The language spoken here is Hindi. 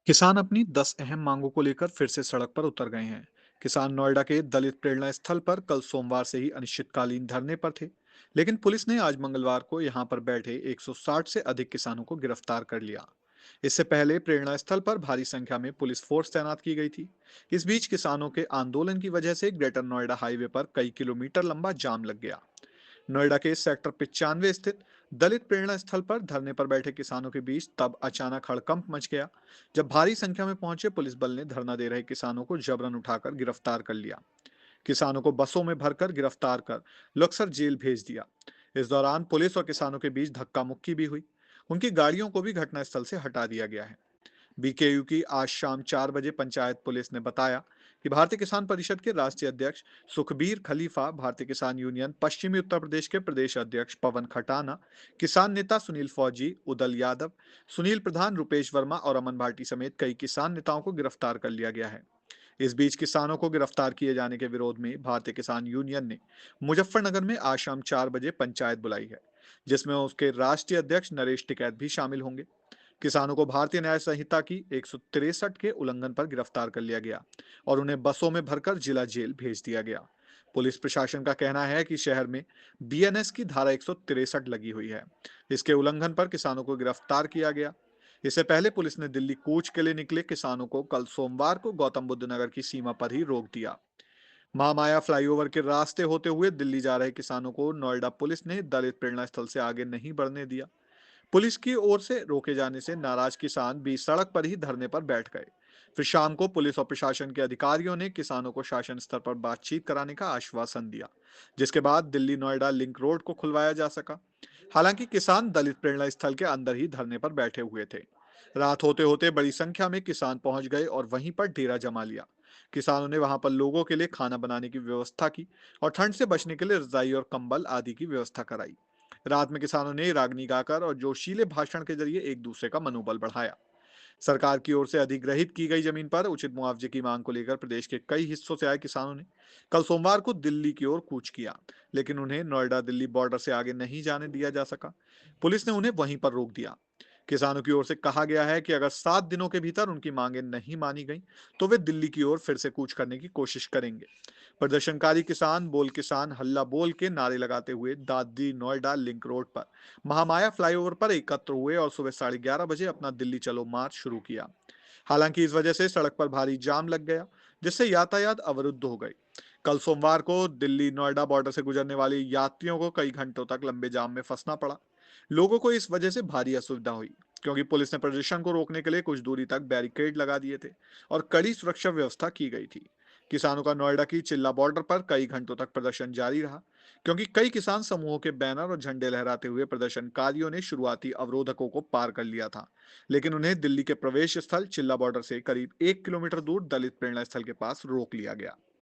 किसान अपनी 10 अहम मांगों को लेकर फिर से सड़क पर उतर गए हैं। किसान नोएडा के दलित प्रेरणा स्थल पर कल सोमवार से ही अनिश्चितकालीन धरने पर थे, लेकिन पुलिस ने आज मंगलवार को यहां पर बैठे 160 से अधिक किसानों को गिरफ्तार कर लिया। इससे पहले प्रेरणा स्थल पर भारी संख्या में पुलिस फोर्स तैनात की गई थी। इस बीच किसानों के आंदोलन की वजह से ग्रेटर नोएडा हाईवे पर कई किलोमीटर लंबा जाम लग गया। नोएडा के सेक्टर 95 स्थित दलित प्रेरणा स्थल पर धरने पर बैठे किसानों के बीच तब अचानक हड़कंप मच गया, जब भारी संख्या में पहुंचे पुलिस बल ने धरना दे रहे किसानों को जबरन उठाकर गिरफ्तार कर लिया। किसानों को बसों में भरकर गिरफ्तार कर लक्सर जेल भेज दिया। इस दौरान पुलिस और किसानों के बीच धक्का मुक्की भी हुई। उनकी गाड़ियों को भी घटनास्थल से हटा दिया गया है। बीकेयू की आज शाम 4 बजे पंचायत पुलिस ने बताया कि भारतीय किसान परिषद के राष्ट्रीय अध्यक्ष सुखबीर खलीफा, भारतीय किसान यूनियन पश्चिमी उत्तर प्रदेश के प्रदेश अध्यक्ष पवन खटाना, किसान नेता सुनील फौजी, उदल यादव, सुनील प्रधान, रुपेश वर्मा और अमन भाटी समेत कई किसान नेताओं को गिरफ्तार कर लिया गया है। इस बीच किसानों को गिरफ्तार किए जाने के विरोध में भारतीय किसान यूनियन ने मुजफ्फरनगर में आज शाम 4 बजे पंचायत बुलाई है, जिसमें उसके राष्ट्रीय अध्यक्ष नरेश टिकैत भी शामिल होंगे। किसानों को भारतीय न्याय संहिता की 163 के उल्लंघन पर गिरफ्तार कर लिया गया और उन्हें बसों में भरकर जिला जेल भेज दिया गया। पुलिस प्रशासन का कहना है कि शहर में बीएनएस की धारा 163 लगी हुई है। इसके उल्लंघन पर किसानों को गिरफ्तार किया गया। इससे पहले पुलिस ने दिल्ली कूच के लिए निकले किसानों को कल सोमवार को गौतम बुद्ध नगर की सीमा पर ही रोक दिया। महामाया फ्लाईओवर के रास्ते होते हुए दिल्ली जा रहे किसानों को नोएडा पुलिस ने दलित प्रेरणा स्थल से आगे नहीं बढ़ने दिया। पुलिस की ओर से रोके जाने से नाराज किसान भी सड़क पर ही धरने पर बैठ गए। फिर शाम को पुलिस और प्रशासन के अधिकारियों ने किसानों को शासन स्तर पर बातचीत कराने का आश्वासन दिया, जिसके बाद दिल्ली नोएडा लिंक रोड को खुलवाया जा सका। हालांकि किसान दलित प्रेरणा स्थल के अंदर ही धरने पर बैठे हुए थे। रात होते होते बड़ी संख्या में किसान पहुंच गए और वहीं पर डेरा जमा लिया। किसानों ने वहां पर लोगों के लिए खाना बनाने की व्यवस्था की और ठंड से बचने के लिए रजाई और कंबल आदि की व्यवस्था कराई। रात में किसानों ने रागनी गाकर और जोशीले भाषण के जरिए एक दूसरे का मनोबल बढ़ाया। सरकार की ओर से अधिग्रहित की गई जमीन पर उचित मुआवजे की मांग को लेकर प्रदेश के कई हिस्सों से आए किसानों ने कल सोमवार को दिल्ली की ओर कूच किया, लेकिन उन्हें नोएडा दिल्ली बॉर्डर से आगे नहीं जाने दिया जा सका। पुलिस ने उन्हें वहीं पर रोक दिया। किसानों की ओर से कहा गया है कि अगर 7 दिनों के भीतर उनकी मांगें नहीं मानी गई तो वे दिल्ली की ओर फिर से कूच करने की कोशिश करेंगे। प्रदर्शनकारी किसान बोल किसान हल्ला बोल के नारे लगाते हुए दादरी नोएडा लिंक रोड पर महामाया फ्लाईओवर पर एकत्र हुए और सुबह 11:30 बजे अपना दिल्ली चलो मार्च शुरू किया। हालांकि इस वजह से सड़क पर भारी जाम लग गया, जिससे यातायात अवरुद्ध हो गई। कल सोमवार को दिल्ली नोएडा बॉर्डर से गुजरने वाले यात्रियों को कई घंटों तक लंबे जाम में फंसना पड़ा। लोगों को इस वजह से भारी असुविधा हुई, क्योंकि पुलिस ने प्रदर्शन को रोकने के लिए कुछ दूरी तक बैरिकेड लगा दिए थे और कड़ी सुरक्षा व्यवस्था की गई थी। किसानों का नोएडा की चिल्ला बॉर्डर पर कई घंटों तक प्रदर्शन जारी रहा, क्योंकि कई किसान समूहों के बैनर और झंडे लहराते हुए प्रदर्शनकारियों ने शुरुआती अवरोधकों को पार कर लिया था, लेकिन उन्हें दिल्ली के प्रवेश स्थल चिल्ला बॉर्डर से करीब 1 किलोमीटर दूर दलित प्रेरणा स्थल के पास रोक लिया गया।